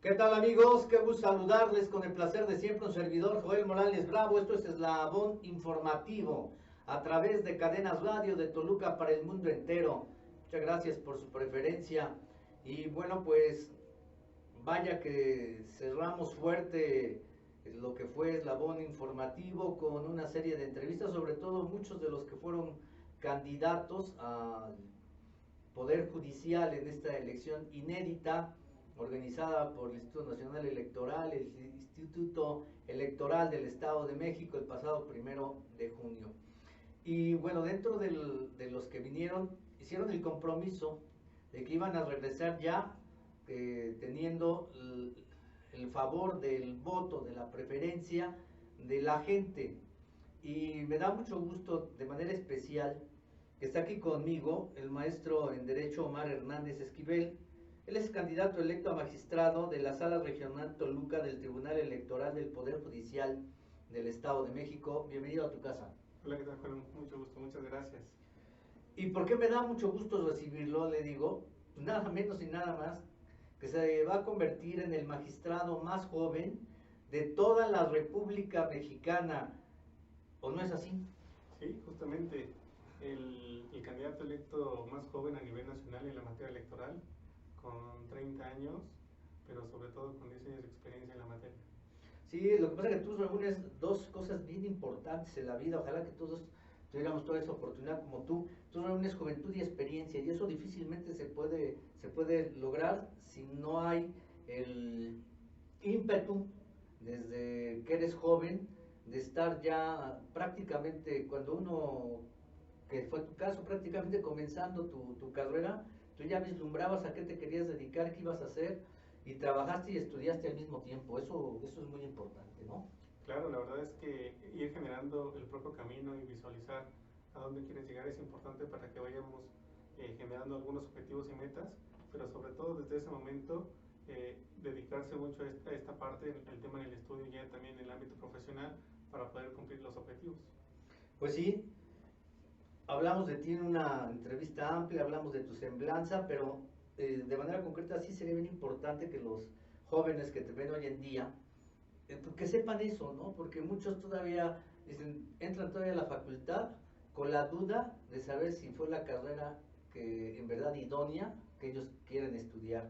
¿Qué tal, amigos? Qué gusto saludarles con el placer de siempre, un servidor Joel Morales Bravo. Esto es Eslabón Informativo a través de Cadenas Radio de Toluca para el mundo entero. Muchas gracias por su preferencia. Y bueno, pues vaya que cerramos fuerte lo que fue Eslabón Informativo con una serie de entrevistas, sobre todo muchos de los que fueron candidatos al Poder Judicial en esta elección inédita organizada por el Instituto Nacional Electoral, el Instituto Electoral del Estado de México, el pasado 1 de junio. Y bueno, dentro de los que vinieron, hicieron el compromiso de que iban a regresar ya teniendo el favor del voto, de la preferencia de la gente. Y me da mucho gusto, de manera especial, que está aquí conmigo el maestro en Derecho Omar Hernández Esquivel. Él es candidato electo a magistrado de la Sala Regional Toluca del Tribunal Electoral del Poder Judicial del Estado de México. Bienvenido a tu casa. Hola, ¿qué tal, Juan? Mucho gusto, muchas gracias. ¿Y por qué me da mucho gusto recibirlo? Le digo, nada menos y nada más que se va a convertir en el magistrado más joven de toda la República Mexicana. ¿O no es así? Sí, justamente el candidato electo más joven a nivel nacional en la materia electoral, con 30 años, pero sobre todo con 10 años de experiencia en la materia. Sí, lo que pasa es que tú reúnes dos cosas bien importantes en la vida. Ojalá que todos tuviéramos toda esa oportunidad como tú. Tú reúnes juventud y experiencia, y eso difícilmente se puede lograr si no hay el ímpetu desde que eres joven de estar ya prácticamente, cuando uno, que fue tu caso, prácticamente comenzando tu carrera, tú ya vislumbrabas a qué te querías dedicar, qué ibas a hacer, y trabajaste y estudiaste al mismo tiempo. Eso es muy importante, ¿no? Claro, la verdad es que ir generando el propio camino y visualizar a dónde quieres llegar es importante para que vayamos generando algunos objetivos y metas, pero sobre todo desde ese momento dedicarse mucho a esta parte, el tema del estudio y ya también en el ámbito profesional para poder cumplir los objetivos. Pues sí, hablamos de ti en una entrevista amplia, hablamos de tu semblanza, pero de manera concreta sí sería bien importante que los jóvenes que te ven hoy en día, pues, que sepan eso, ¿no? Porque muchos todavía dicen, entran todavía a la facultad con la duda de saber si fue la carrera que en verdad idónea que ellos quieren estudiar.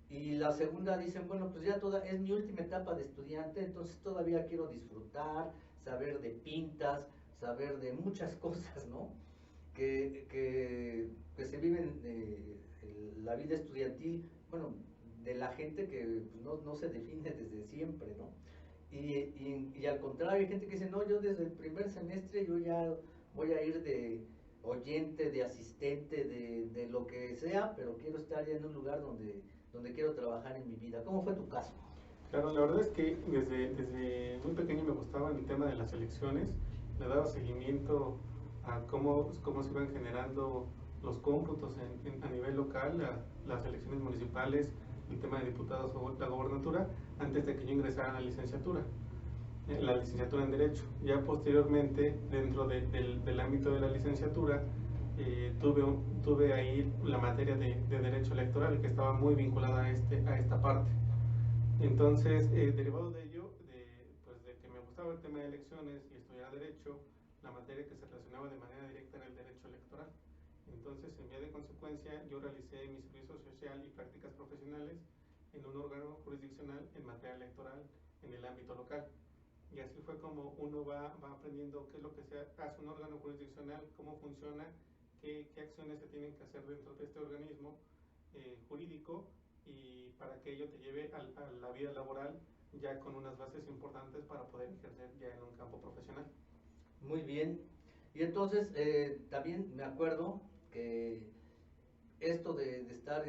Y la segunda dicen, bueno, pues ya toda es mi última etapa de estudiante, entonces todavía quiero disfrutar, saber de pintas, saber de muchas cosas, ¿no? Que se viven la vida estudiantil, bueno, de la gente que pues, no se define desde siempre, ¿no? Y al contrario, hay gente que dice, no, yo desde el primer semestre yo ya voy a ir de oyente, de asistente, de lo que sea, pero quiero estar ya en un lugar donde quiero trabajar en mi vida. ¿Cómo fue tu caso? Claro, la verdad es que desde muy pequeño me gustaba el tema de las elecciones, le daba seguimiento a cómo se iban generando los cómputos a nivel local, las elecciones municipales, el tema de diputados o la gobernatura, antes de que yo ingresara a la licenciatura en Derecho. Ya posteriormente, dentro del ámbito de la licenciatura, tuve ahí la materia de Derecho Electoral, que estaba muy vinculada a esta parte. Entonces, derivado de ello, pues de que me gustaba el tema de elecciones y estudiar Derecho, la materia que se relacionaba de manera directa era el Derecho Electoral. Entonces, en vía de consecuencia, yo realicé mi servicio social y prácticas profesionales en un órgano jurisdiccional en materia electoral en el ámbito local. Y así fue como uno va aprendiendo qué es lo que se hace un órgano jurisdiccional, cómo funciona, qué acciones se tienen que hacer dentro de este organismo jurídico, y para que ello te lleve a la vida laboral ya con unas bases importantes para poder ejercer ya en un campo profesional. Muy bien. Y entonces también me acuerdo que esto de estar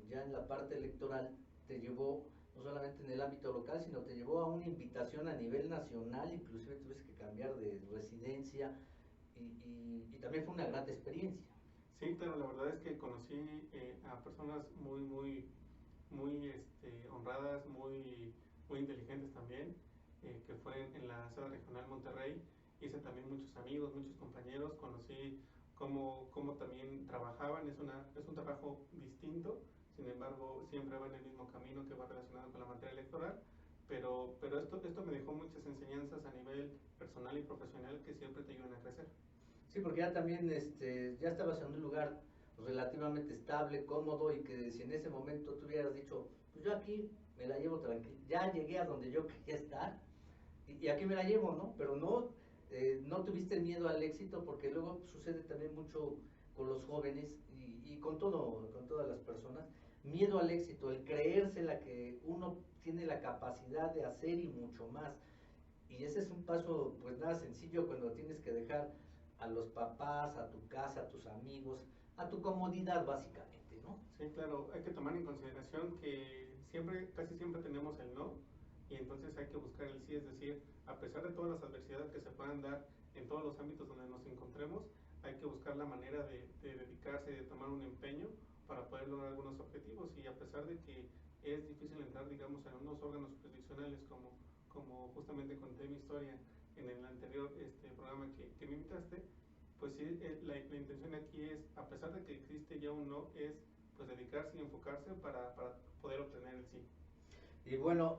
ya en la parte electoral te llevó no solamente en el ámbito local, sino te llevó a una invitación a nivel nacional, inclusive tuviste que cambiar de residencia y también fue una gran experiencia. Sí, claro, la verdad es que conocí a personas muy honradas, muy inteligentes también, que fue en la sede regional Monterrey. Hice también muchos amigos, muchos compañeros, conocí cómo también trabajaban. Es un trabajo distinto, sin embargo siempre va en el mismo camino que va relacionado con la materia electoral, pero esto me dejó muchas enseñanzas a nivel personal y profesional que siempre te ayudan a crecer. Sí, porque ya también ya estabas en un lugar relativamente estable, cómodo, y que si en ese momento tú hubieras dicho, pues yo aquí me la llevo tranquila, ya llegué a donde yo quería estar, y aquí me la llevo, ¿no? Pero no, no tuviste miedo al éxito, porque luego sucede también mucho con los jóvenes y con todo, con todas las personas, miedo al éxito, el creérsela que uno tiene la capacidad de hacer y mucho más. Y ese es un paso, pues nada sencillo, cuando tienes que dejar a los papás, a tu casa, a tus amigos, a tu comodidad básicamente, ¿no? Sí, claro, hay que tomar en consideración que siempre, casi siempre tenemos el no, y entonces hay que buscar el sí, es decir, a pesar de todas las adversidades que se puedan dar en todos los ámbitos donde nos encontremos, hay que buscar la manera de dedicarse, de tomar un empeño para poder lograr algunos objetivos, y a pesar de que es difícil entrar, digamos, en unos órganos jurisdiccionales como justamente conté mi historia en el anterior programa que me invitaste, pues sí, la intención aquí es, a pesar de que existe ya un no, es pues dedicarse y enfocarse para poder obtener el sí. Y bueno,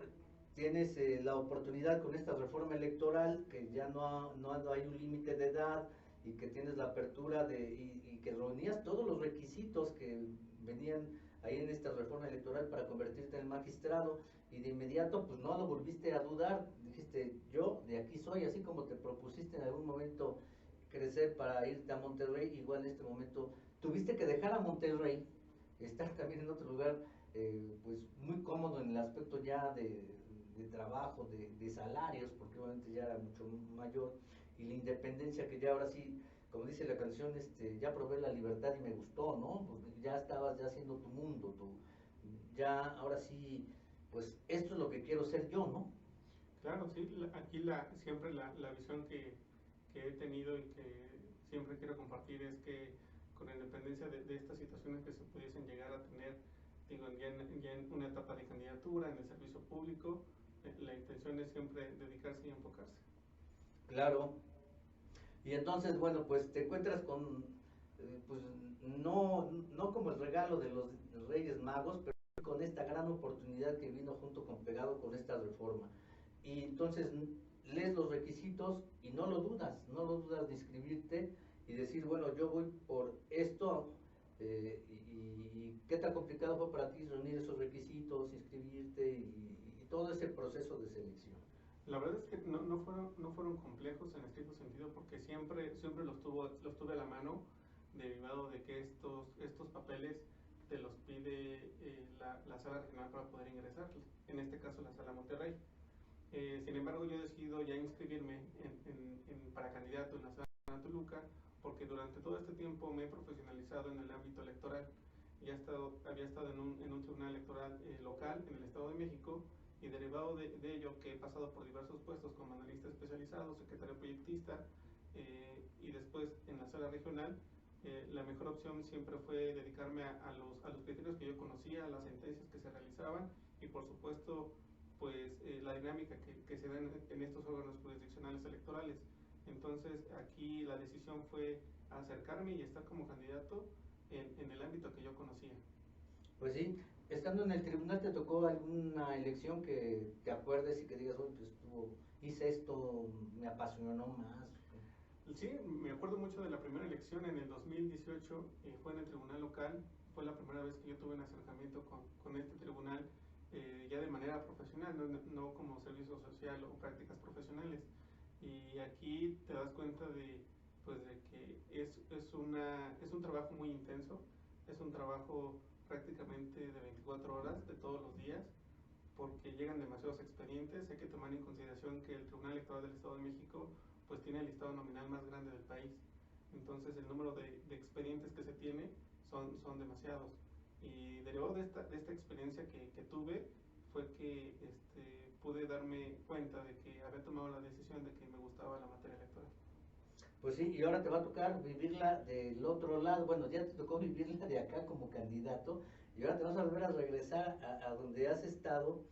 tienes la oportunidad con esta reforma electoral, que ya no hay un límite de edad y que tienes la apertura y que reunías todos los requisitos que venían ahí en esta reforma electoral para convertirte en magistrado, y de inmediato pues no lo volviste a dudar, dijiste yo de aquí soy, así como te propusiste en algún momento crecer para irte a Monterrey, igual en este momento tuviste que dejar a Monterrey, estar también en otro lugar pues muy cómodo en el aspecto ya de trabajo, de salarios, porque obviamente ya era mucho mayor, y la independencia que ya ahora sí, como dice la canción, ya probé la libertad y me gustó, ¿no? Pues ya estabas ya haciendo tu mundo, ya ahora sí, pues esto es lo que quiero ser yo, ¿no? Claro, sí, aquí siempre la visión que he tenido y que siempre quiero compartir es que con la independencia de estas situaciones que se pudiesen llegar a tener, digo, ya en una etapa de candidatura, en el servicio público, la intención es siempre dedicarse y enfocarse. Claro. Y entonces, bueno, pues te encuentras con, pues no como el regalo de los Reyes Magos, pero con esta gran oportunidad que vino junto con pegado con esta reforma. Y entonces lees los requisitos y no lo dudas de inscribirte y decir, bueno, yo voy por esto, y qué tan complicado fue para ti reunir esos requisitos, inscribirte y todo ese proceso de selección. La verdad es que no fueron complejos en estricto sentido, porque siempre los tuve a la mano, derivado de que estos papeles te los pide la sala regional para poder ingresar, en este caso la sala Monterrey. Sin embargo, yo he decidido ya inscribirme para candidato en la sala de Toluca, porque durante todo este tiempo me he profesionalizado en el ámbito electoral. Había estado en un tribunal electoral local en el Estado de México, y derivado de ello que he pasado por diversos puestos como analista especializado, secretario proyectista, y después en la sala regional. La mejor opción siempre fue dedicarme a los criterios que yo conocía, a las sentencias que se realizaban, y por supuesto pues la dinámica que se da en estos órganos jurisdiccionales electorales. Entonces aquí la decisión fue acercarme y estar como candidato en el ámbito que yo conocía. Pues sí, estando en el tribunal, ¿te tocó alguna elección que te acuerdes y que digas, oye, pues hice esto, me apasionó más? Sí, me acuerdo mucho de la primera elección en el 2018, fue en el tribunal local. Fue la primera vez que yo tuve un acercamiento con este tribunal, ya de manera profesional, no como servicio social o prácticas profesionales. Y aquí te das cuenta pues de que es un trabajo muy intenso, es un trabajo prácticamente de 24 horas de todos los días, porque llegan demasiados expedientes. Hay que tomar en consideración que el Tribunal Electoral del Estado de México pues tiene el listado nominal más grande del país. Entonces el número de expedientes que se tiene son demasiados. Y derivado de esta experiencia que tuve, fue que pude darme cuenta de que había tomado la decisión de que me gustaba la materia electoral. Pues sí, y ahora te va a tocar vivirla del otro lado. Bueno, ya te tocó vivirla de acá como candidato, y ahora te vas a volver a regresar a donde has estado,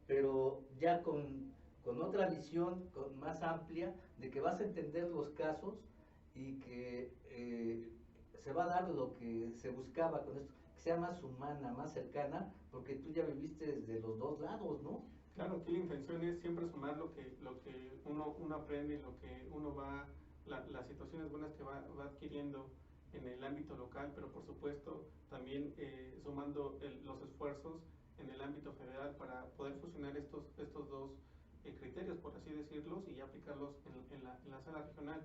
pero ya con otra visión, con más amplia, de que vas a entender los casos y que se va a dar lo que se buscaba con esto, que sea más humana, más cercana, porque tú ya viviste desde los dos lados, ¿no? Claro, aquí la intención es siempre sumar lo que uno aprende y lo que uno va, las situaciones buenas que va adquiriendo en el ámbito local, pero por supuesto también sumando los esfuerzos en el ámbito federal para poder fusionar estos dos criterios, por así decirlos, y aplicarlos en la sala regional.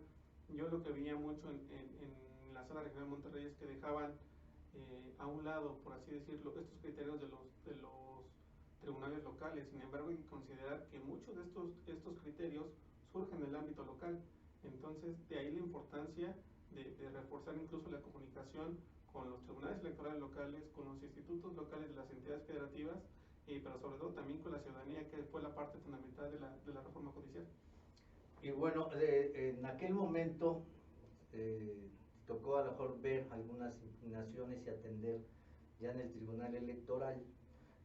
Yo lo que veía mucho en la sala regional de Monterrey es que dejaban a un lado, por así decirlo, estos criterios de los tribunales locales. Sin embargo, hay que considerar que muchos de estos criterios surgen del ámbito local. Entonces, de ahí la importancia de reforzar incluso la comunicación con los tribunales electorales locales, con los institutos locales de las entidades federativas, pero sobre todo también con la ciudadanía, que fue la parte fundamental de la reforma judicial. Y bueno, en aquel momento tocó a lo mejor ver algunas impugnaciones y atender ya en el Tribunal Electoral,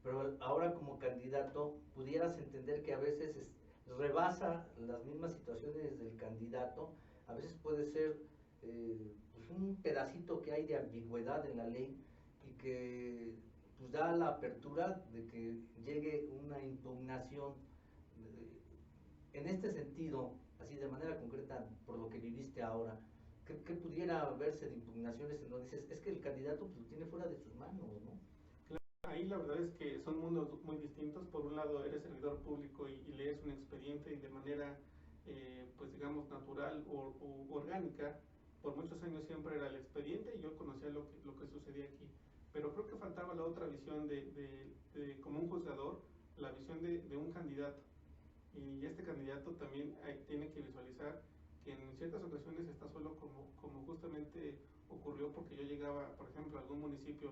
pero ahora como candidato pudieras entender que a veces rebasa las mismas situaciones del candidato, a veces puede ser pues un pedacito que hay de ambigüedad en la ley y que pues da la apertura de que llegue una impugnación. En este sentido, así de manera concreta, por lo que viviste ahora, ¿qué pudiera verse de impugnaciones en donde dices, es que el candidato pues, lo tiene fuera de sus manos, ¿no? Ahí la verdad es que son mundos muy distintos. Por un lado eres servidor público y lees un expediente y de manera, pues digamos, natural o orgánica. Por muchos años siempre era el expediente y yo conocía lo que sucedía aquí. Pero creo que faltaba la otra visión como un juzgador, la visión de un candidato. Y este candidato también tiene que visualizar que en ciertas ocasiones está solo como justamente ocurrió, porque yo llegaba, por ejemplo, a algún municipio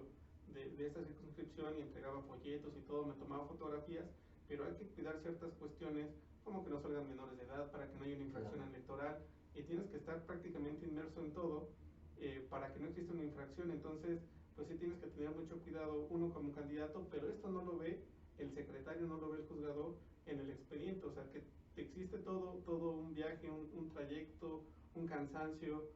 de esta circunscripción y entregaba folletos y todo, me tomaba fotografías, pero hay que cuidar ciertas cuestiones como que no salgan menores de edad para que no haya una infracción electoral, y tienes que estar prácticamente inmerso en todo para que no exista una infracción. Entonces pues sí tienes que tener mucho cuidado uno como candidato, pero esto no lo ve el secretario, no lo ve el juzgador en el expediente. O sea que existe todo un viaje, un trayecto, un cansancio,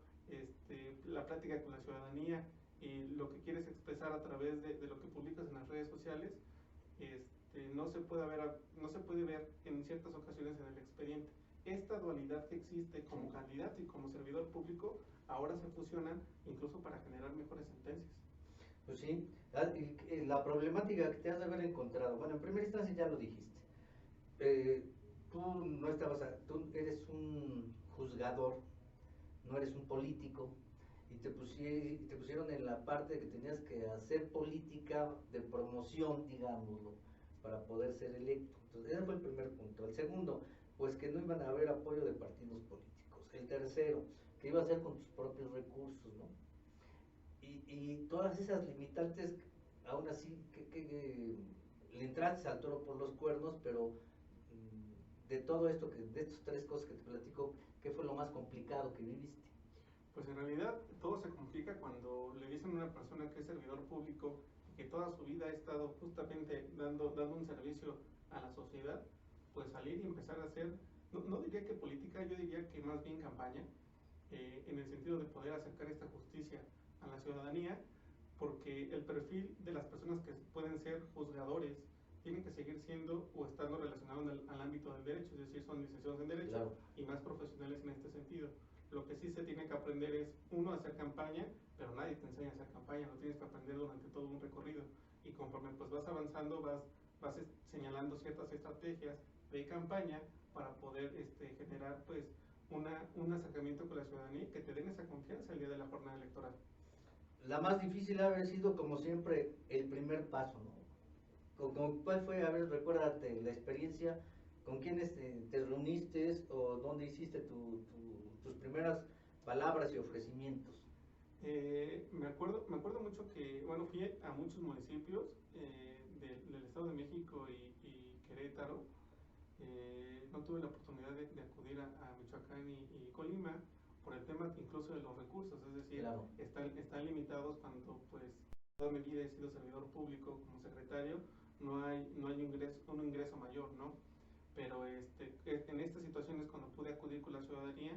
la plática con la ciudadanía y lo que quieres expresar a través de lo que publicas en las redes sociales, no se puede ver en ciertas ocasiones en el expediente. Esta dualidad que existe como candidato y como servidor público ahora se fusionan incluso para generar mejores sentencias. Pues sí, la problemática que te has de haber encontrado, bueno, en primera instancia ya lo dijiste, tú no estabas, tú eres un juzgador, no eres un político, y te pusieron en la parte de que tenías que hacer política de promoción, digámoslo, para poder ser electo. Entonces, ese fue el primer punto. El segundo, pues que no iban a haber apoyo de partidos políticos. El tercero, que iba a ser con tus propios recursos, ¿no? Y todas esas limitantes, aún así, que le entraste al toro por los cuernos, pero de todo esto, de estas tres cosas que te platico, ¿qué fue lo más complicado que viviste? Pues en realidad todo se complica cuando le dicen a una persona que es servidor público y que toda su vida ha estado justamente dando un servicio a la sociedad, pues salir y empezar a hacer, no diría que política, yo diría que más bien campaña, en el sentido de poder acercar esta justicia a la ciudadanía, porque el perfil de las personas que pueden ser juzgadores tienen que seguir siendo o estando relacionados al ámbito del derecho, es decir, son licenciados en derecho, claro, y más profesionales en este sentido. Lo que sí se tiene que aprender es, uno, a hacer campaña, pero nadie te enseña a hacer campaña, lo tienes que aprender durante todo un recorrido, y conforme pues vas avanzando, vas señalando ciertas estrategias de campaña para poder generar pues un acercamiento con la ciudadanía y que te den esa confianza el día de la jornada electoral. La más difícil ha haber sido, como siempre, el primer paso, ¿no? ¿Cuál fue, a ver, recuérdate la experiencia, con quiénes te reuniste o dónde hiciste tus primeras palabras y ofrecimientos? Me acuerdo mucho que, bueno, fui a muchos municipios del Estado de México y Querétaro. No tuve la oportunidad de acudir a Michoacán y Colima por el tema incluso de los recursos, es decir, claro, están limitados cuando pues toda mi vida he sido servidor público como secretario, no hay un ingreso mayor, ¿no? Pero en estas situaciones cuando pude acudir con la ciudadanía,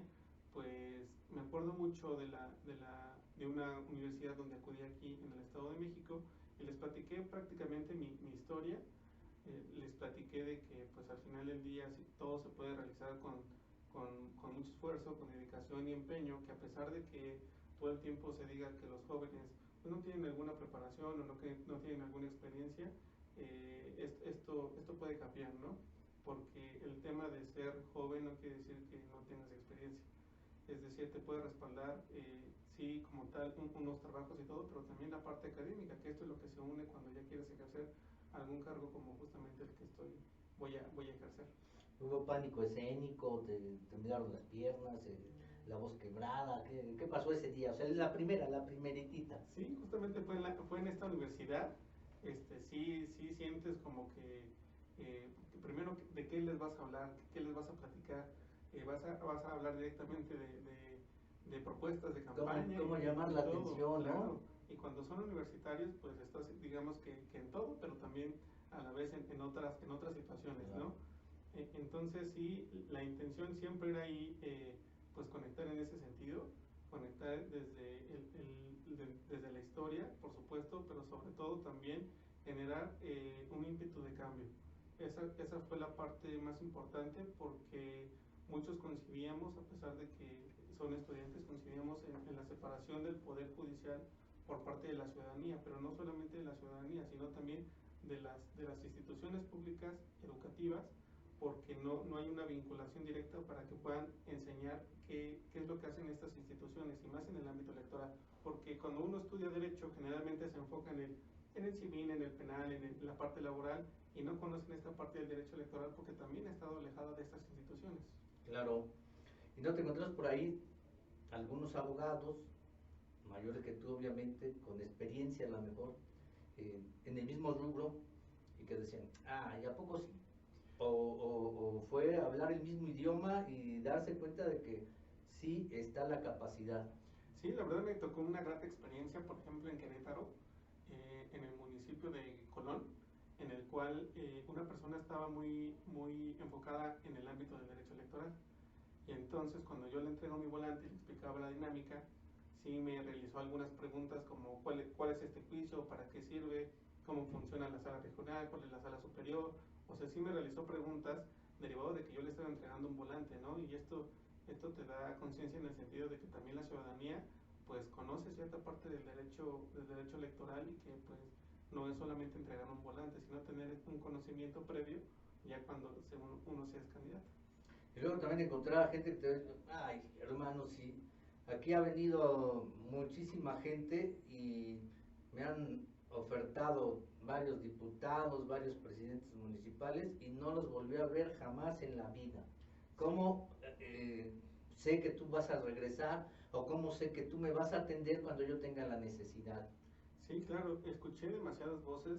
pues me acuerdo mucho de una universidad donde acudí aquí en el Estado de México y les platiqué prácticamente mi historia. Les platiqué de que pues al final del día todo se puede realizar con mucho esfuerzo, con dedicación y empeño, que a pesar de que todo el tiempo se diga que los jóvenes pues, no tienen alguna preparación o que no tienen alguna experiencia, esto puede cambiar, ¿no? Porque el tema de ser joven no quiere decir que no tengas experiencia. Es decir, te puede respaldar, sí, como tal, unos trabajos y todo, pero también la parte académica, que esto es lo que se une cuando ya quieres ejercer algún cargo como justamente el que voy a ejercer. ¿Hubo pánico escénico? ¿Te miraron las piernas? ¿La voz quebrada? ¿Qué pasó ese día? O sea, es la primeritita. Sí, justamente fue en esta universidad. Sí sientes como que primero de qué les vas a hablar, qué les vas a platicar. Vas a hablar directamente de propuestas de campaña. ¿Cómo llamar la atención, claro. ¿no? Y cuando son universitarios, pues estás, digamos que en todo, pero también a la vez en otras situaciones, Claro. ¿no? Entonces sí, la intención siempre era ahí, pues conectar en ese sentido, conectar desde la historia, por supuesto, pero sobre todo también generar un ímpetu de cambio. Esa fue la parte más importante porque muchos coincidíamos, a pesar de que son estudiantes, coincidíamos en la separación del poder judicial por parte de la ciudadanía, pero no solamente de la ciudadanía, sino también de las instituciones públicas educativas, porque no hay una vinculación directa para que puedan enseñar qué es lo que hacen estas instituciones, y más en el ámbito electoral, porque cuando uno estudia derecho generalmente se enfoca en el civil, en el penal, en la parte laboral, y no conocen esta parte del derecho electoral porque también ha estado alejada de estas instituciones. Claro. ¿Y no te encontrás por ahí algunos abogados, mayores que tú obviamente, con experiencia a lo mejor, en el mismo rubro, y que decían, ¿y a poco sí? O fue hablar el mismo idioma y darse cuenta de que sí está la capacidad? Sí, la verdad me tocó una grata experiencia, por ejemplo, en Querétaro, en el municipio de Colón, en el cual una persona estaba muy enfocada en el ámbito del derecho electoral. Y entonces, cuando yo le entrego mi volante y le explicaba la dinámica, sí me realizó algunas preguntas como cuál es este juicio, para qué sirve, cómo funciona la sala regional, cuál es la sala superior. O sea, sí me realizó preguntas derivado de que yo le estaba entregando un volante, ¿no? Y esto te da conciencia en el sentido de que también la ciudadanía pues conoce cierta parte del derecho electoral, y que pues no es solamente entregar un volante, sino tener un conocimiento previo ya cuando uno sea candidato. Y luego también encontrar gente que te dice, hermano, sí, aquí ha venido muchísima gente y me han ofertado varios diputados, varios presidentes municipales y no los volví a ver jamás en la vida. ¿Cómo sé que tú vas a regresar o cómo sé que tú me vas a atender cuando yo tenga la necesidad? Sí, claro, escuché demasiadas voces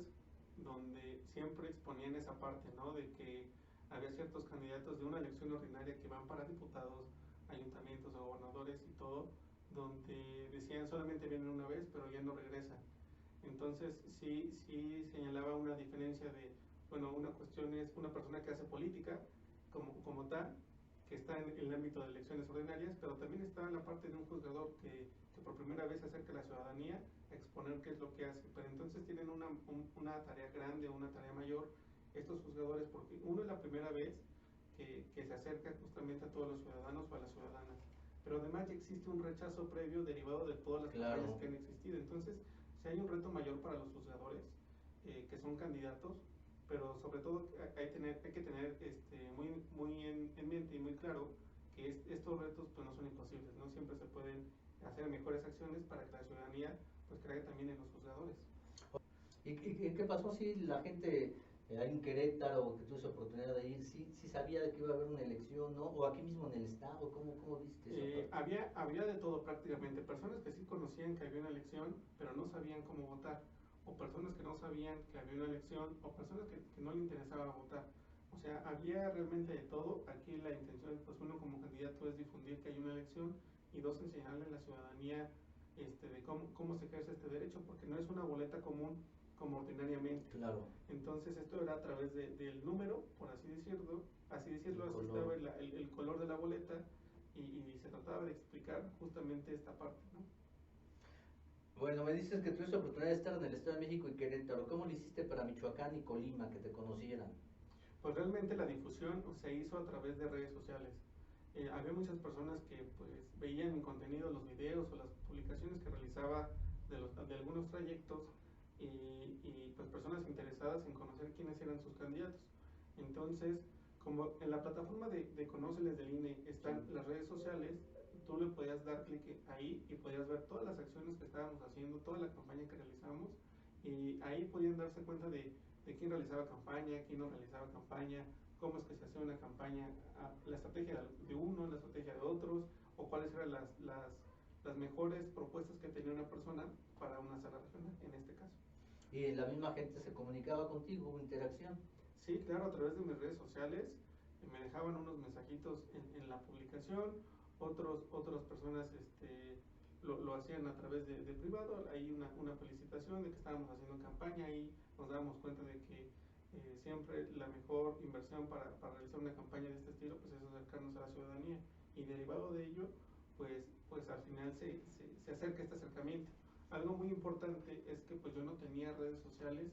donde siempre exponían esa parte, ¿no? De que había ciertos candidatos de una elección ordinaria que van para diputados, ayuntamientos, gobernadores y todo, donde decían solamente vienen una vez, pero ya no regresan. Entonces sí señalaba una diferencia de, bueno, una cuestión es una persona que hace política como tal, que está en el ámbito de elecciones ordinarias, pero también está en la parte de un juzgador que por primera vez se acerca a la ciudadanía a exponer qué es lo que hace. Pero entonces tienen una tarea grande, una tarea mayor estos juzgadores, porque uno es la primera vez que se acerca justamente a todos los ciudadanos o a las ciudadanas, pero además ya existe un rechazo previo derivado de todas las campañas que han existido. Entonces, si hay un reto mayor para los juzgadores, que son candidatos, pero sobre todo hay que tener muy en mente y muy claro que estos retos pues no son imposibles, no siempre se pueden hacer mejores acciones para que la ciudadanía pues crea también en los juzgadores. ¿Y qué pasó si la gente ahí en Querétaro, que tuvo esa oportunidad de ir, sí sabía de que iba a haber una elección, ¿no? O aquí mismo en el estado, ¿cómo viste esa parte? Había de todo prácticamente, personas que sí conocían que había una elección, pero no sabían cómo votar, o personas que no sabían que había una elección, o personas que no le interesaba votar. O sea, había realmente de todo. Aquí la intención, pues uno como candidato es difundir que hay una elección, y dos, enseñarle a la ciudadanía de cómo se ejerce este derecho, porque no es una boleta común como ordinariamente. Claro. Entonces esto era a través del número, por así decirlo, así estaba el color de la boleta, y se trataba de explicar justamente esta parte, ¿no? Bueno, me dices que tuviste oportunidad de estar en el Estado de México y Querétaro. ¿Cómo lo hiciste para Michoacán y Colima, que te conocieran? Pues realmente la difusión se hizo a través de redes sociales. Había muchas personas que pues veían mi contenido, los videos o las publicaciones que realizaba de algunos trayectos y pues personas interesadas en conocer quiénes eran sus candidatos. Entonces, como en la plataforma de Conóceles del INE están las redes sociales, tú le podías dar clic ahí y podías ver todas las acciones que estábamos haciendo, toda la campaña que realizamos, y ahí podían darse cuenta de quién realizaba campaña, quién no realizaba campaña, cómo es que se hacía una campaña, la estrategia de uno, la estrategia de otros, o cuáles eran las mejores propuestas que tenía una persona para una sala regional, en este caso. ¿Y la misma gente se comunicaba contigo, hubo interacción? Sí, claro, a través de mis redes sociales me dejaban unos mensajitos en la publicación, otras personas lo hacían a través de privado, hay una felicitación de que estábamos haciendo campaña y nos dábamos cuenta de que siempre la mejor inversión para realizar una campaña de este estilo pues es acercarnos a la ciudadanía, y derivado de ello pues al final se acerca este acercamiento. Algo muy importante es que pues yo no tenía redes sociales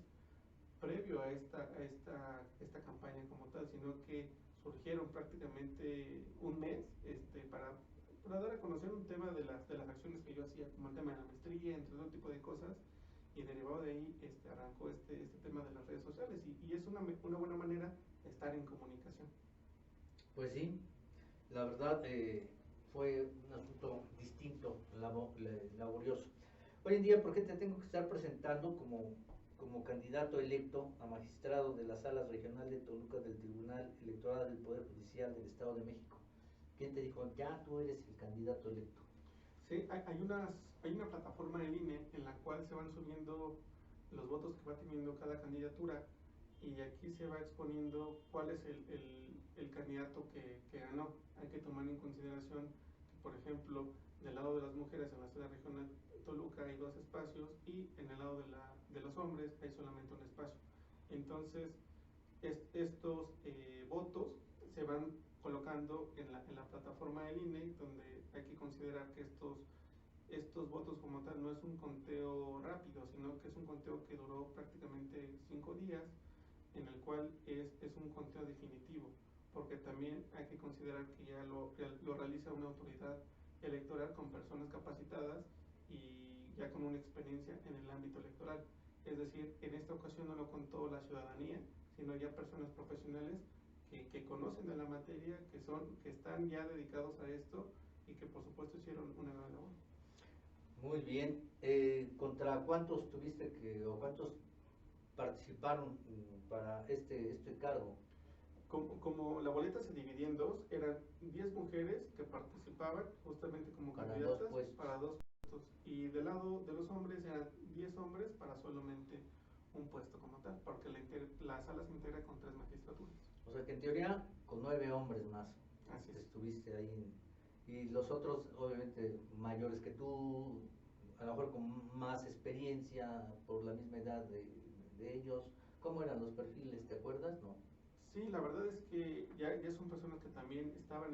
previo a esta campaña como tal, sino que surgieron prácticamente un mes para dar a conocer un tema de las acciones que yo hacía, como el tema de la maestría, entre otro tipo de cosas, y derivado de ahí arrancó este tema de las redes sociales, y es una buena manera de estar en comunicación. Pues sí, la verdad fue un asunto distinto, laborioso. Hoy en día, ¿por qué te tengo que estar presentando como candidato electo a magistrado de la Sala Regional de Toluca del Tribunal Electoral del Poder Judicial del Estado de México? ¿Quién te dijo, ya tú eres el candidato electo? Sí, hay una plataforma del INE en la cual se van subiendo los votos que va teniendo cada candidatura, y aquí se va exponiendo cuál es el candidato que ganó. Hay que tomar en consideración que, por ejemplo, del lado de las mujeres en la sala regional Toluca hay 2 espacios, y en el lado de los hombres hay solamente un espacio. Entonces, estos votos se van colocando en la plataforma del INE, donde hay que considerar que estos votos como tal no es un conteo rápido, sino que es un conteo que duró prácticamente 5 días, en el cual es un conteo definitivo, porque también hay que considerar que ya lo realiza una autoridad electoral con personas capacitadas y ya con una experiencia en el ámbito electoral. Es decir, en esta ocasión no lo contó la ciudadanía, sino ya personas profesionales que conocen de la materia, que están ya dedicados a esto y que por supuesto hicieron una gran labor. Muy bien. ¿Contra cuántos tuviste o cuántos participaron para este cargo? Como la boleta se dividía en 2, eran 10 mujeres que participaban justamente como Para candidatas 2 puestos. para 2 puestos, y del lado de los hombres eran 10 hombres para solamente un puesto como tal, porque la sala se integra con 3 magistraturas. O sea que en teoría con 9 hombres más. Así es. Estuviste ahí. Y los otros, obviamente, mayores que tú, a lo mejor con más experiencia por la misma edad de ellos. ¿Cómo eran los perfiles? ¿Te acuerdas? No. Sí, la verdad es que ya son personas que también estaban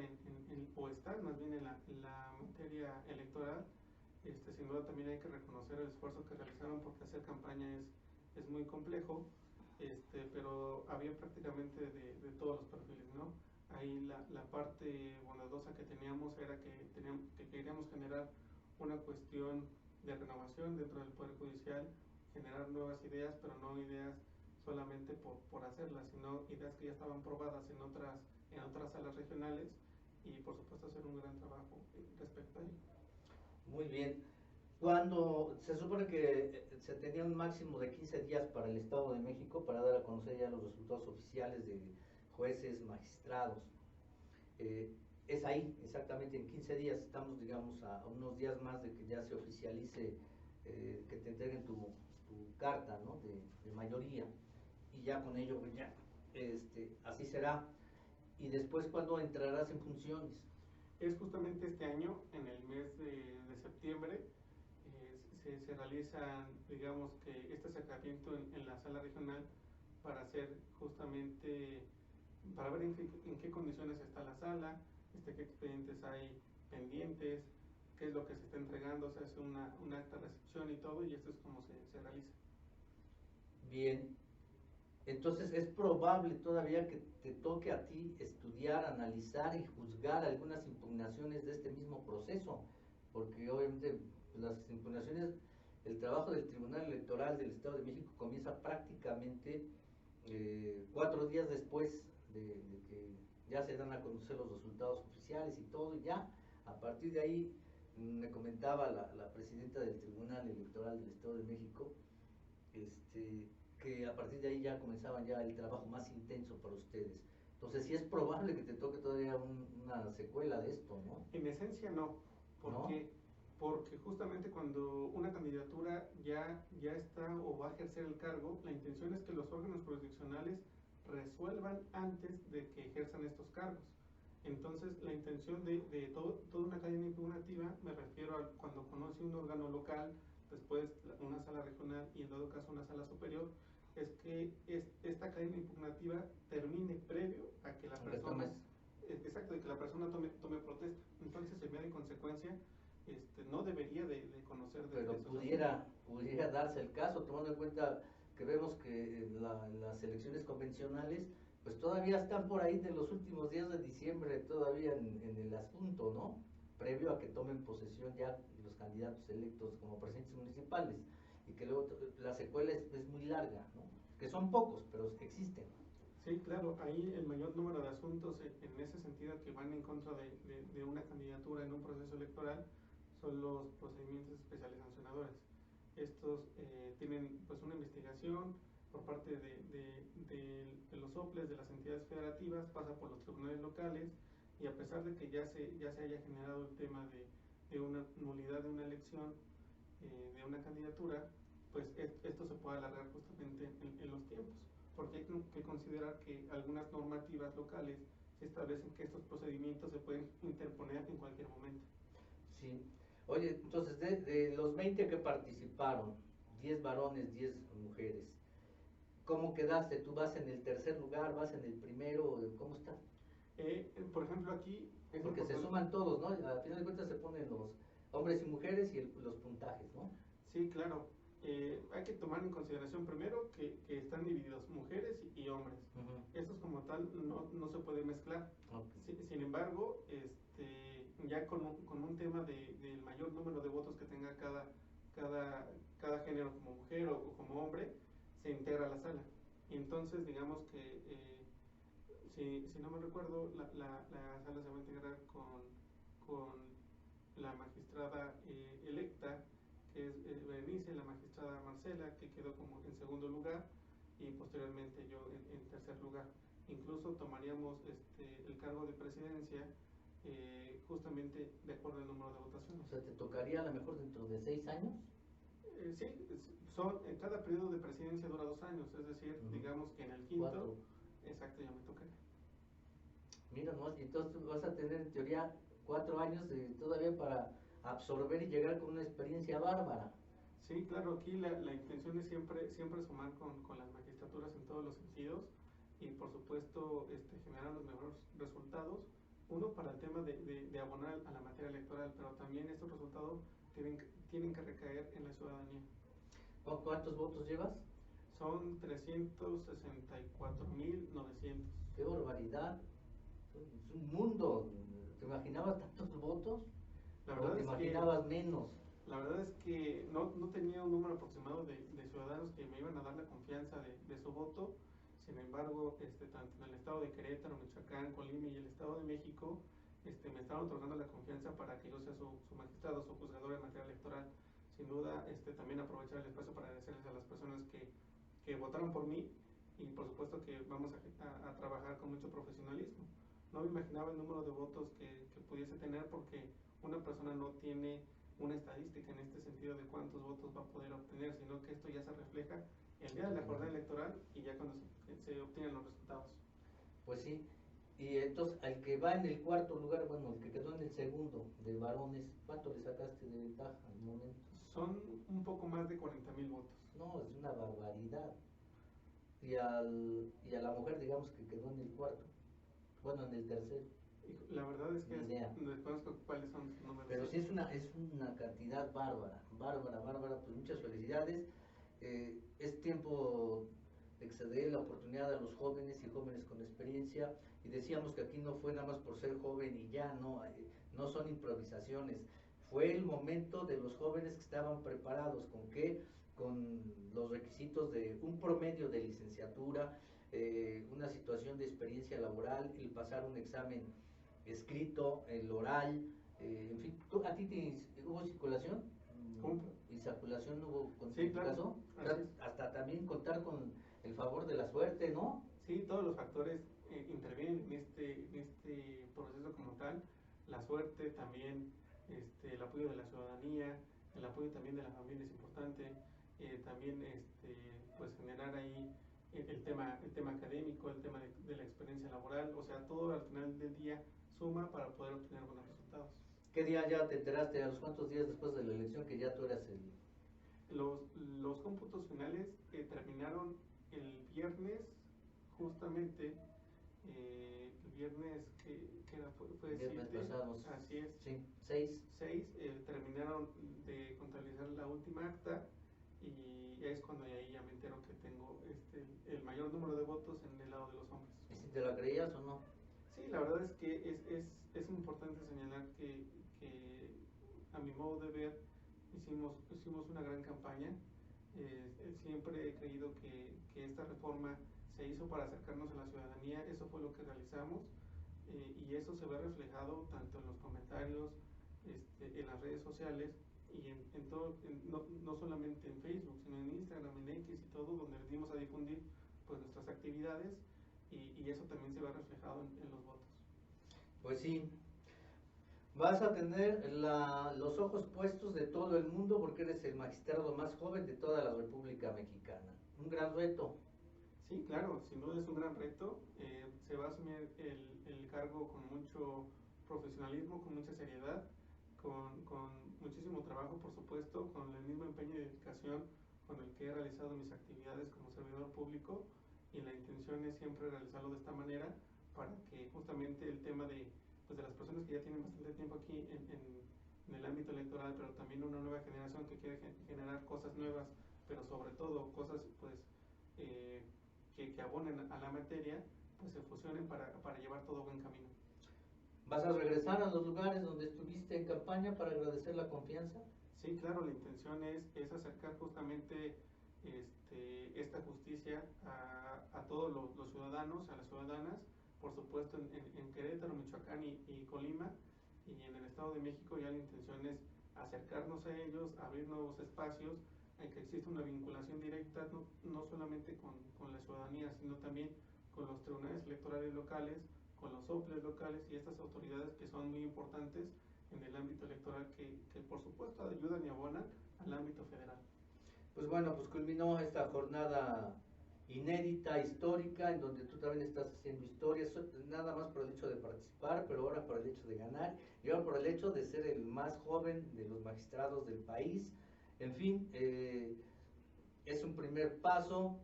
o están más bien en la materia electoral. Sin duda también hay que reconocer el esfuerzo que realizaron, porque hacer campaña es muy complejo, pero había prácticamente de todos los perfiles, ¿no? Ahí la parte bondadosa que teníamos era que queríamos generar una cuestión de renovación dentro del Poder Judicial, generar nuevas ideas, pero no ideas solamente por hacerlas, sino ideas que ya estaban probadas en otras salas regionales, y por supuesto hacer un gran trabajo respecto a ello. Muy bien. Cuando se supone que se tenía un máximo de 15 días para el Estado de México para dar a conocer ya los resultados oficiales de jueces, magistrados. Es ahí, exactamente en 15 días, estamos digamos a unos días más de que ya se oficialice, que te entreguen tu carta, ¿no? de mayoría, y ya con ello pues ya, así será. Y después, ¿cuándo entrarás en funciones? Es justamente este año, en el mes de septiembre, se realiza, digamos que este acercamiento en la sala regional para hacer justamente, para ver en qué condiciones está la sala, qué expedientes hay pendientes, qué es lo que se está entregando, se hace un acta de recepción y todo, y esto es como se realiza. Bien, entonces es probable todavía que te toque a ti estudiar, analizar y juzgar algunas impugnaciones de este mismo proceso, porque obviamente las impugnaciones, el trabajo del Tribunal Electoral del Estado de México comienza prácticamente 4 días después de que ya se dan a conocer los resultados oficiales y todo, y ya a partir de ahí me comentaba la presidenta del Tribunal Electoral del Estado de México, que a partir de ahí ya comenzaban ya el trabajo más intenso para ustedes. Entonces sí es probable que te toque todavía una secuela de esto, ¿no? En esencia no, porque, porque justamente cuando una candidatura ya está o va a ejercer el cargo, la intención es que los órganos jurisdiccionales resuelvan antes de que ejerzan estos cargos. Entonces, la intención de toda una cadena impugnativa, me refiero a cuando conoce un órgano local, después una sala regional y en dado caso una sala superior, es que esta cadena impugnativa termine previo a que la persona, exacto, de que la persona tome protesta. Entonces, en vez de consecuencia, no debería de conocer de pero pudiera darse el caso, tomando en cuenta que vemos que las elecciones convencionales pues todavía están por ahí de los últimos días de diciembre todavía en el asunto, ¿no? Previo a que tomen posesión ya los candidatos electos como presidentes municipales, y que luego la secuela es muy larga, ¿no? Que son pocos, pero existen. Sí, claro, ahí el mayor número de asuntos en ese sentido que van en contra de una candidatura en un proceso electoral son los procedimientos especiales sancionadores. Estos tienen pues una investigación por parte de los OPLES, de las entidades federativas, pasa por los tribunales locales, y a pesar de que ya se haya generado el tema de una nulidad de una elección, de una candidatura, pues esto se puede alargar justamente en los tiempos, porque hay que considerar que algunas normativas locales se establecen que estos procedimientos se pueden interponer en cualquier momento. Sí. Oye, entonces de los 20 que participaron, 10 varones, 10 mujeres, ¿cómo quedaste? ¿Tú vas en el tercer lugar, vas en el primero? ¿Cómo está? Por ejemplo, aquí es porque se suman todos, ¿no? Al final de cuentas se ponen los hombres y mujeres y los puntajes, ¿no? Sí, claro. Hay que tomar en consideración primero que están divididos mujeres y hombres. Estos como tal no se puede mezclar. Sin embargo, ya con un tema del mayor número de votos que tenga cada género como mujer o como hombre, se integra la sala. Y entonces, digamos que, si no me recuerdo, la sala se va a integrar con la magistrada electa, que es Berenice, la magistrada Marcela, que quedó como en segundo lugar, y posteriormente yo en tercer lugar. Incluso tomaríamos el cargo de presidencia justamente de acuerdo al número de votaciones. O sea, ¿te tocaría a lo mejor dentro de 6 años? Sí, cada periodo de presidencia dura 2 años, es decir, digamos que en el quinto, 4. Exacto, ya me tocaría. Mira, ¿no? Y entonces vas a tener en teoría 4 años todavía para absorber y llegar con una experiencia bárbara. Sí, claro, aquí la intención es siempre sumar con las magistraturas en todos los sentidos, y por supuesto generar los mejores resultados, uno para el tema de abonar a la materia electoral, pero también estos resultados tienen que recaer en la ciudadanía. ¿Cuántos votos llevas? Son 364.900. ¡Qué barbaridad! Es un mundo. ¿Te imaginabas tantos votos? La ¿O verdad te es imaginabas que, menos? La verdad es que no tenía un número aproximado de ciudadanos que me iban a dar la confianza de su voto. Sin embargo, tanto en el estado de Querétaro, Michoacán, Colima y el estado de México, me estaban otorgando la confianza para que yo sea su magistrado, su juzgador en materia electoral. Sin duda, también aprovechar el espacio para agradecerles a las personas que votaron por mí, y por supuesto que vamos a trabajar con mucho profesionalismo. No me imaginaba el número de votos que pudiese tener, porque una persona no tiene una estadística en este sentido de cuántos votos va a poder obtener, sino que esto ya se refleja el día de la jornada electoral y ya cuando se obtienen los resultados. Pues sí. Y entonces, al que va en el cuarto lugar, bueno, el que quedó en el segundo de varones, ¿cuánto le sacaste de ventaja al momento? Son un poco más de 40,000 votos. No, es una barbaridad. Y a la mujer, digamos, que quedó en el cuarto, bueno, en el tercero. La verdad es que Ni idea. desconozco cuáles son sus números. Pero sí es una cantidad bárbara, bárbara, bárbara, pues muchas felicidades. Es tiempo de que se dé la oportunidad a los jóvenes y jóvenes con experiencia, y decíamos que aquí no fue nada más por ser joven y ya, no, no son improvisaciones, fue el momento de los jóvenes que estaban preparados, ¿con qué? Con los requisitos de un promedio de licenciatura, una situación de experiencia laboral, el pasar un examen escrito, el oral, en fin. ¿A ti hubo circulación? ¿Cómo? ¿Y circulación hubo con Sí, tu claro. caso? Así es. Hasta también contar con el favor de la suerte, ¿no? Sí, todos los factores intervienen en este proceso como tal. La suerte también, el apoyo de la ciudadanía, el apoyo también de la familia es importante. También, pues generar ahí el tema académico, el tema de la experiencia laboral, o sea, todo al final del día suma para poder obtener buenos resultados. ¿Qué día ya te enteraste, a los cuantos días después de la elección, que ya tú eras el... Los cómputos finales terminaron el viernes, justamente, el viernes que era, fue El viernes 7, pasado? así es. Sí, 6. 6, terminaron de contabilizar la última acta, y es cuando ahí ya me entero que tengo el mayor número de votos en el lado de los hombres. ¿Y si te la creías o no? Sí, la verdad es que es importante señalar que a mi modo de ver hicimos una gran campaña. Siempre he creído que esta reforma se hizo para acercarnos a la ciudadanía, eso fue lo que realizamos, y eso se ve reflejado tanto en los comentarios, en las redes sociales y en todo, no solamente en Facebook, sino en Instagram, en X y todo, donde dimos a difundir pues nuestras actividades, y eso también se ve reflejado en los votos. Pues sí, vas a tener los ojos puestos de todo el mundo porque eres el magistrado más joven de toda la República Mexicana. Un gran reto. Sí, claro, sin duda es un gran reto. Se va a asumir el cargo con mucho profesionalismo, con mucha seriedad, con muchísimo trabajo, por supuesto, con el mismo empeño y dedicación con el que he realizado mis actividades como servidor público, y la intención es siempre realizarlo de esta manera para que justamente el tema pues de las personas que ya tienen bastante tiempo aquí en el ámbito electoral, pero también una nueva generación que quiere generar cosas nuevas, pero sobre todo cosas pues que abonen a la materia, pues se fusionen para llevar todo buen camino. ¿Vas a regresar a los lugares donde estuviste en campaña para agradecer la confianza? Sí, claro, la intención es acercar justamente esta justicia a todos los ciudadanos, a las ciudadanas, por supuesto en Querétaro, Michoacán y Colima, y en el Estado de México ya la intención es acercarnos a ellos, abrir nuevos espacios, en que exista una vinculación directa, no solamente con la ciudadanía, sino también con los tribunales electorales locales, con los OPLES locales y estas autoridades que son muy importantes en el ámbito electoral, que por supuesto ayudan y abonan al ámbito federal. Pues bueno, pues culminó esta jornada inédita, histórica, en donde tú también estás haciendo historia, nada más por el hecho de participar, pero ahora por el hecho de ganar, y ahora por el hecho de ser el más joven de los magistrados del país. En fin, es un primer paso.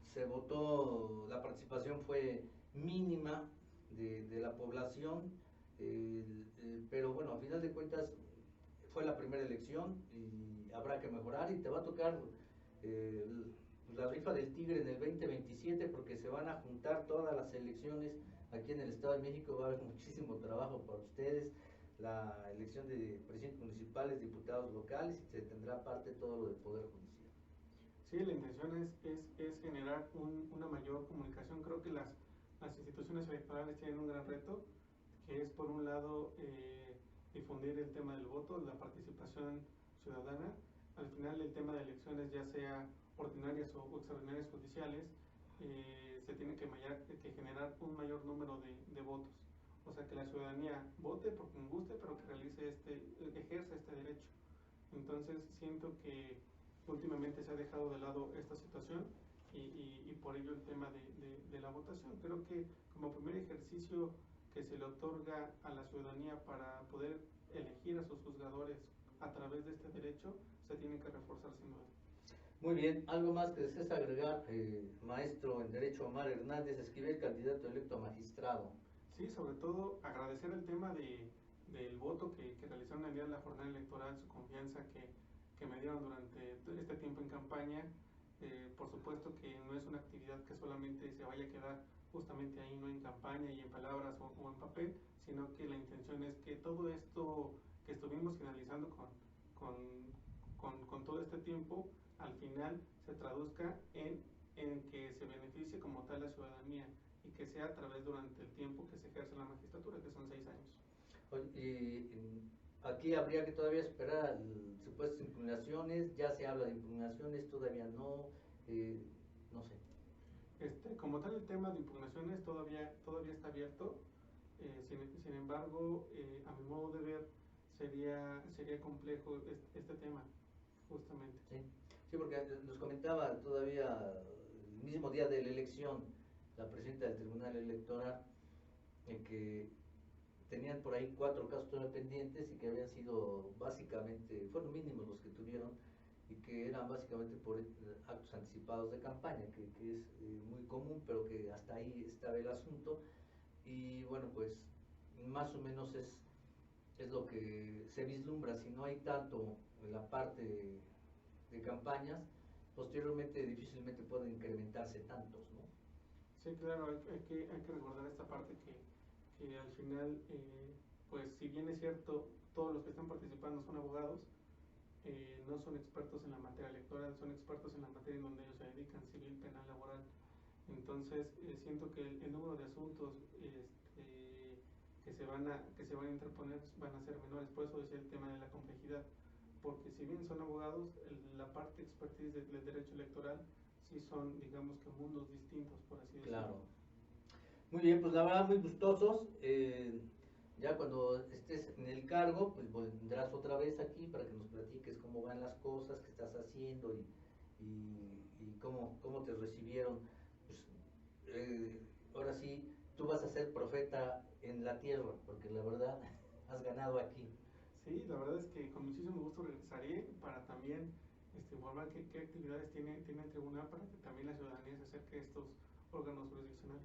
Se votó, la participación fue mínima de la población, pero bueno, a final de cuentas fue la primera elección y habrá que mejorar, y te va a tocar eh, la rifa del tigre en el 2027 porque se van a juntar todas las elecciones aquí en el Estado de México. Va a haber muchísimo trabajo para ustedes, la elección de presidentes municipales, diputados locales, y se tendrá parte todo lo del Poder Judicial. Sí, la intención es generar una mayor comunicación. Creo que las instituciones electorales tienen un gran reto, que es por un lado difundir el tema del voto, la participación ciudadana. Al final el tema de elecciones, ya sea ordinarias o extraordinarias judiciales, se tiene que generar un mayor número de votos. O sea, que la ciudadanía vote por quien guste, pero que ejerza este derecho. Entonces siento que últimamente se ha dejado de lado esta situación, y por ello el tema de la votación. Creo que como primer ejercicio que se le otorga a la ciudadanía para poder elegir a sus juzgadores a través de este derecho, se tiene que reforzar sin duda. Muy bien, ¿algo más que desees agregar, maestro en Derecho Omar Hernández Esquivel, candidato electo a magistrado? Sí, sobre todo agradecer el tema del voto que realizaron el día de la jornada electoral, su confianza que me dieron durante todo este tiempo en campaña. Por supuesto que no es una actividad que solamente se vaya a quedar justamente ahí, no en campaña y en palabras o en papel, sino que la intención es que todo esto que estuvimos finalizando con todo este tiempo, al final se traduzca en que se beneficie como tal la ciudadanía y que sea a través durante el tiempo que se ejerce la magistratura, que son 6 años. Y aquí habría que todavía esperar supuestas impugnaciones, ya se habla de impugnaciones, todavía no, no sé. Como tal el tema de impugnaciones todavía está abierto, sin embargo, a mi modo de ver, sería complejo este tema, justamente. Sí, sí, porque nos comentaba todavía el mismo día de la elección la presidenta del Tribunal Electoral que tenían por ahí 4 casos todavía pendientes y que habían sido básicamente, fueron mínimos los que tuvieron y que eran básicamente por actos anticipados de campaña, que es muy común, pero que hasta ahí estaba el asunto. Y bueno, pues más o menos es lo que se vislumbra. Si no hay tanto en la parte de campañas, posteriormente difícilmente pueden incrementarse tantos, ¿no? Sí, claro, hay que recordar esta parte que al final, pues si bien es cierto, todos los que están participando son abogados, no son expertos en la materia electoral, son expertos en la materia en donde ellos se dedican, civil, penal, laboral. Entonces, siento que el número de asuntos que se van a interponer van a ser menores. Por eso decía el tema de la complejidad, porque si bien son abogados, la parte expertise del derecho electoral sí son, digamos que mundos distintos, por así decirlo. Claro. Muy bien, pues la verdad muy gustosos. Ya cuando estés en el cargo, pues vendrás otra vez aquí para que nos platiques cómo van las cosas, qué estás haciendo y cómo te recibieron. Pues, ahora sí, tú vas a ser profeta en la tierra, porque la verdad has ganado aquí. Sí, la verdad es que con muchísimo gusto regresaré para también informar qué actividades tiene el tribunal para que también la ciudadanía se acerque a estos órganos jurisdiccionales.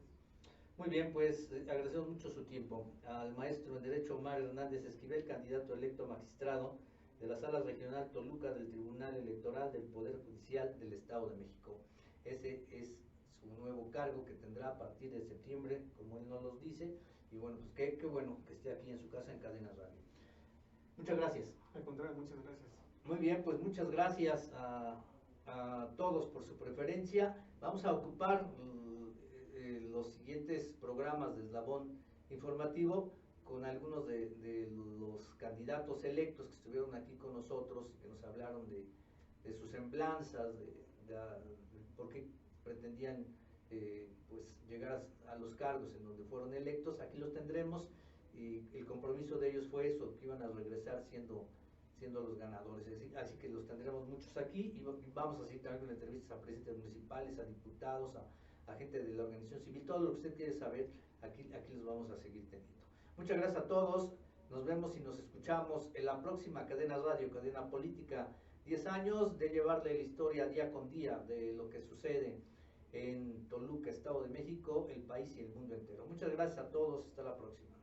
Muy bien, pues agradecemos mucho su tiempo al maestro en Derecho Omar Hernández Esquivel, candidato electo a magistrado de la Sala Regional Toluca del Tribunal Electoral del Poder Judicial del Estado de México. Ese es su nuevo cargo que tendrá a partir de septiembre, como él nos los dice, y bueno, pues qué bueno que esté aquí en su casa en Cadenas Radio. Muchas gracias. Al contrario, muchas gracias. Muy bien, pues muchas gracias a todos por su preferencia. Vamos a ocupar los siguientes programas de Eslabón Informativo con algunos de los candidatos electos que estuvieron aquí con nosotros, que nos hablaron de sus semblanzas, de por qué pretendían pues llegar a los cargos en donde fueron electos. Aquí los tendremos y el compromiso de ellos fue eso, que iban a regresar siendo los ganadores, así que los tendremos muchos aquí y vamos a seguir también entrevistas a presidentes municipales, a diputados, a gente de la organización civil, todo lo que usted quiere saber, aquí los vamos a seguir teniendo. Muchas gracias a todos, nos vemos y nos escuchamos en la próxima Cadena Radio, Cadena Política, 10 años de llevarle la historia día con día de lo que sucede en Toluca, Estado de México, el país y el mundo entero. Muchas gracias a todos, hasta la próxima.